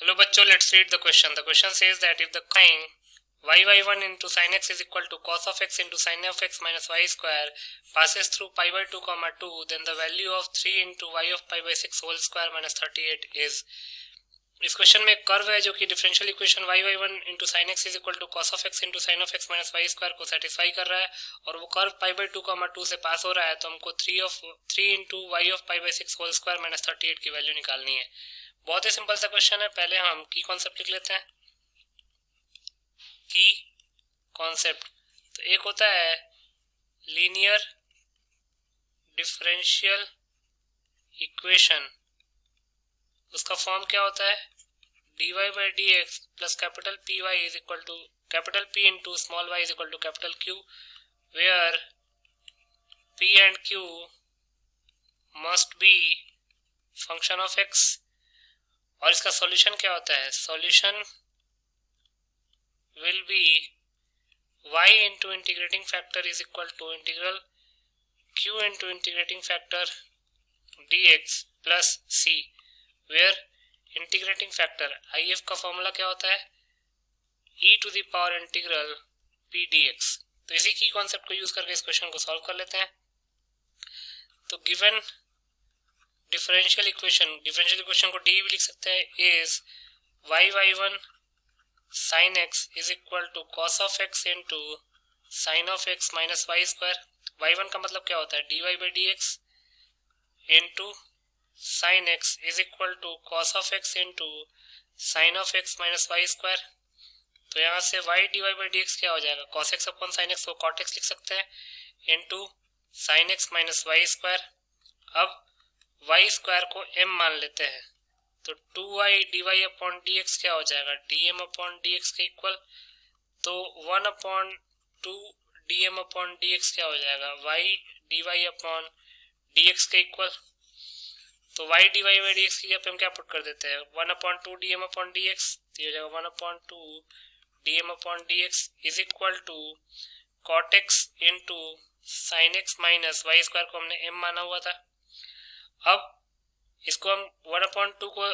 Hello बच्चों, let's read the question. The question says that if the coin y1 into sin x is equal to cos of x into sin of x minus y square passes through pi by 2 comma 2, then the value of 3 into y of pi by 6 whole square minus 38 is. इस question में एक curve है जो कि differential equation y1 into sine x is equal to cos of x into sine of x minus y square को satisfy कर रहा है और वो कर्व पाई बाई 2 कॉमा 2 से पास हो रहा है, तो हमको 3 into y of pi by 6 whole square minus 38 की वैल्यू निकालनी है। बहुत ही सिंपल सा क्वेश्चन है। पहले हम की कॉन्सेप्ट लिख लेते हैं। की कॉन्सेप्ट तो एक होता है लीनियर डिफरेंशियल इक्वेशन, उसका फॉर्म क्या होता है dy by dx plus capital P y is equal to capital P into small y is equal to capital Q, where p and q must be function of x। और इसका solution क्या होता है, solution will be y into integrating factor is equal to integral q into integrating factor dx plus c, where integrating factor IF का formula क्या होता है e to the power integral p dx। तो इसी की कॉन्सेप्ट को use करके इस क्वेश्चन को सॉल्व कर लेते हैं। तो गिवन डिफरेंशियल इक्वेशन को डी भी लिख सकते हैं, is y1 sin x is equal to cos of x into sine of x minus y square. y1 का मतलब क्या होता है dy by dx into sin x is equal to cos of x into sine of x minus y square. तो यहाँ से y dy by dx क्या हो जाएगा, cos x upon sin x को cot x लिख सकते हैं into sine x minus y square. अब y स्क्वायर को m मान लेते हैं, तो 2y dy अपॉन dx क्या हो जाएगा dm अपॉन dx के इक्वल, तो 1 अपॉन 2 dm अपॉन dx क्या हो जाएगा y dy अपॉन dx के इक्वल। तो y dy by dx की जगह पे हम क्या पुट कर देते हैं 1 अपॉन 2 dm अपॉन dx, तो ये हो जाएगा 1 upon 2 dm upon dx is equal to cot x into sine x minus y square को हमने m माना हुआ था। अब इसको हम 1 अपॉन 2 को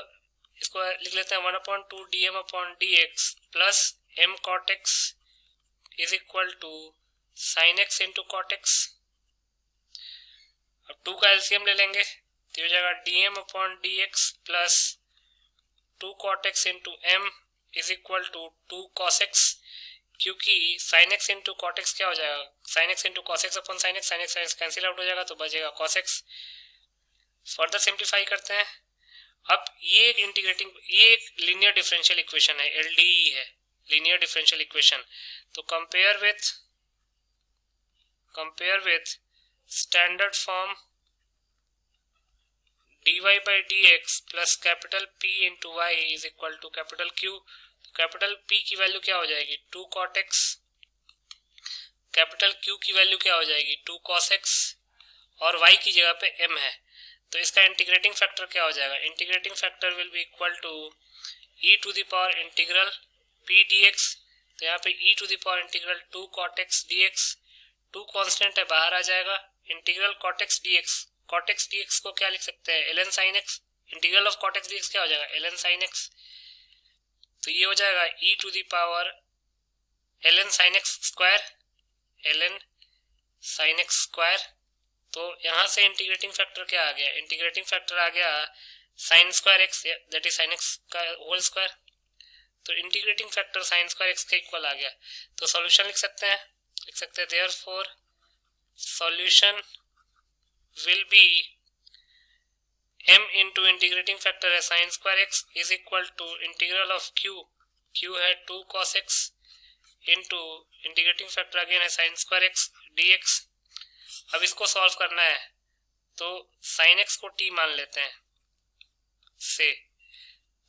इसको लिख लेते हैं 1 upon 2 dm upon dx plus m cot x is equal to sine x into cot x। अब 2 का एलसीएम ले लेंगे तो हो जाएगा dm upon dx plus 2 cot x into m is equal to 2 cos x, क्योंकि sin x into cot x क्या हो जाएगा sin x into cos x upon sin x cancel out हो जाएगा तो बचेगा cos x। फर्दर सिंप्लीफाई करते हैं। अब ये एक लीनियर डिफरेंशियल इक्वेशन है, LDE है लीनियर डिफरेंशियल इक्वेशन। तो compare with standard form dy by dx plus capital p into y is equal to capital q। Capital p की वैल्यू क्या हो जाएगी 2 cot x, कैपिटल q की value क्या हो जाएगी 2 cos x और y की जगह पे m है, तो इसका इंटीग्रेटिंग फैक्टर क्या हो जाएगा, integrating factor will be equal to e to the power integral p dx। तो यहाँ पे e to the power integral 2 cot x dx, 2 constant है बाहर आ जाएगा, integral cot x dx, cot x dx को क्या लिख सकते हैं ln sin x, integral of cot x dx क्या हो जाएगा ln sin x। तो ये हो जाएगा e to the power ln sin x square. तो यहाँ से इंटीग्रेटिंग फैक्टर क्या आ गया, इंटीग्रेटिंग फैक्टर आ गया sin square x that is sin x का होल स्क्वायर। तो integrating factor sin square x के इक्वल आ गया। तो सॉल्यूशन लिख सकते हैं therefore solution will be m into integrating factor है sine square x is equal to integral of q है 2 cos x into integrating factor again है साइन स्क्वायर x dx। अब इसको सॉल्व करना है तो साइन x को t मान लेते हैं से,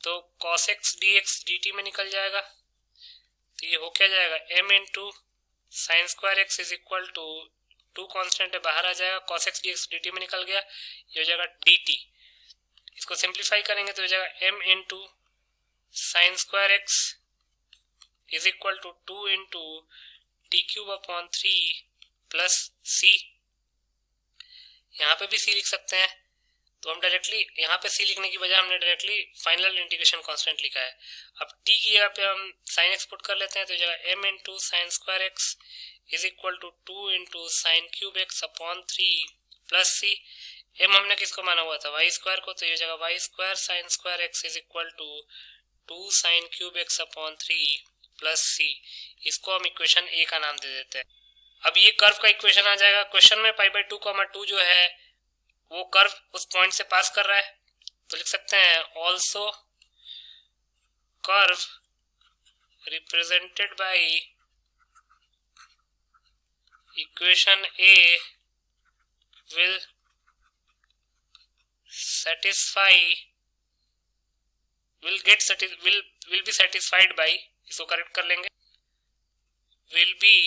तो cos x dx dt में निकल जाएगा, तो ये हो क्या जाएगा m into sine square x is equal to 2 constant है बाहर आ जाएगा cos x dx dt में निकल गया, ये हो जाएगा dt। इसको सिंप्लीफाई करेंगे तो हो जाएगा m into sine square x is equal to 2 into T cube upon 3 plus c। यहाँ पे भी c लिख सकते हैं तो हम डायरेक्टली यहाँ पे c लिखने की बजाय हमने डायरेक्टली फाइनल इंटीग्रेशन कांस्टेंट लिखा है। अब t की जगह पे हम साइन एक्स पुट कर लेते हैं, तो जगह m into sine square x is equal to 2 into sine cube x upon 3 plus c. m हमने किसको माना हुआ था, वाई स्क्वायर को, तो ये जगह y square sine square x is equal to 2 sine cube x upon 3 plus C. इसको हम इक्वेशन ए का नाम दे देते हैं। अब ये कर्व का इक्वेशन आ जाएगा। क्वेश्चन में पाई बाई 2,2 जो है वो कर्व उस पॉइंट से पास कर रहा है, तो लिख सकते हैं also curve represented by equation A will be satisfied by, इसको करेक्ट कर लेंगे, will be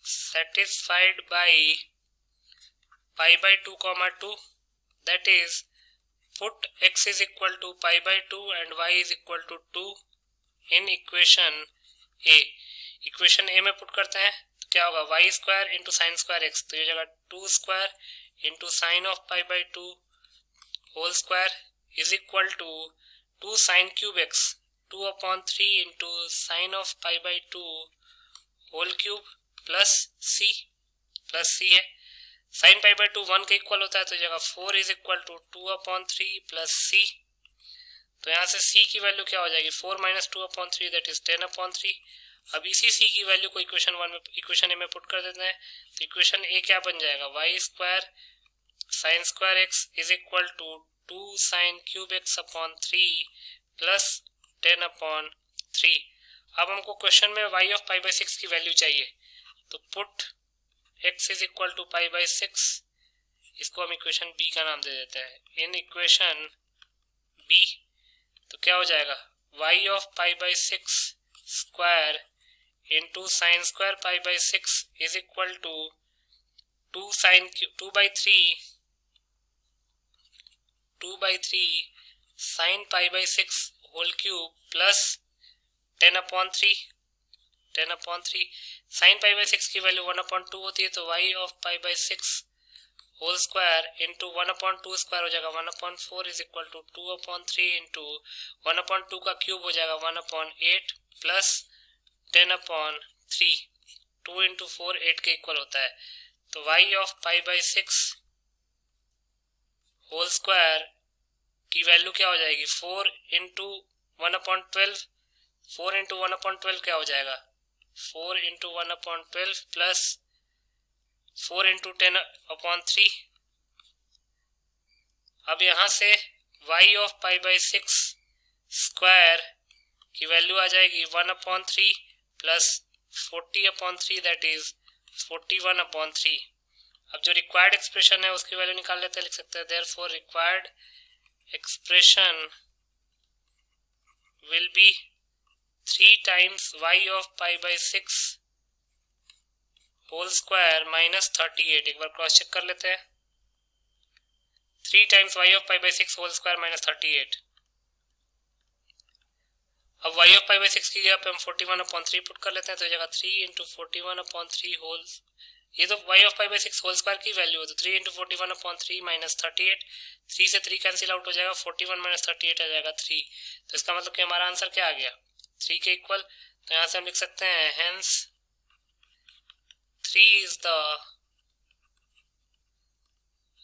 satisfied by pi by 2,2, that is put x is equal to pi by 2 and y is equal to 2 in equation a। Equation A में put करते हैं तो क्या होगा, Y square into sine square X, तो ये जगह 2 square into sine of pi by 2 whole square is equal to 2 sine cube X 2/3 into sine of pi by 2 whole cube plus C है। साइन पाई बाई 2 1 के equal होता है, तो जगह 4 is equal to 2/3 plus सी। तो यहाँ से c की वैल्यू क्या हो जाएगी, 4 माइनस 2/3 दैट इज 10/3। अब इसी c की वैल्यू को इक्वेशन ए में पुट कर देते हैं, तो इक्वेशन ए क्या बन जाएगा, y square sine square x is equal to 2 sine cube x upon 3 plus 10/3। अब हमको क्वेश्चन में y ऑफ पाई बाई 6 की वैल्यू चाहिए, तो put x is equal to pi by 6, इसको हम इक्वेशन b का नाम दे देते हैं। इन इक्वेशन b तो क्या हो जाएगा, y of pi by 6 square into sine square pi by 6 is equal to 2 by 3 sine pi by 6 whole cube plus 10/3 sine pi by 6 की वैल्यू 1/2 होती है, तो y of pi by 6 whole square into 1/2 square हो जाएगा 1/4 is equal to 2/3 into 1/2 का cube हो जाएगा 1/8 plus 10/3। 2 into 4 8 के इक्वल होता है, तो y of pi by 6 whole square की वैल्यू क्या हो जाएगी, 4 इंटू 1/12, 4 इंटू 1/12 क्या हो जाएगा, 4 इंटू 1/12 प्लस 4 इंटू 10/3। अब यहाँ से y of pi by 6 square की वैल्यू आ जाएगी 1/3 प्लस 40/3 दैट इज 41/3। अब जो रिक्वायर्ड एक्सप्रेशन है उसकी वैल्यू निकाल लेते हैं, लिख सकते हैं therefore required expression will be 3 times y of pi by 6 whole square minus 38। एक बार क्रॉस चेक कर लेते हैं, 3 times y of pi by 6 whole square minus 38। अब y of pi by 6 की जगह पे हम 41/3 पुट कर लेते हैं, तो जगह 3 इंटू 41/3 होल, ये तो y of pi by 6 whole square की वैल्यू है, तो 3 इंटू 41/3 माइनस 38, 3 से 3 कैंसिल आउट हो जाएगा, 41 माइनस 38 आ जाएगा 3। तो इसका मतलब कि हमारा आंसर क्या आ गया, 3 के इक्वल। तो यहाँ से हम लिख सकते हैं hence 3 is the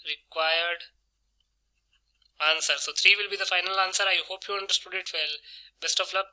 required answer. So 3 will be the final answer. I hope you understood it well. Best of luck.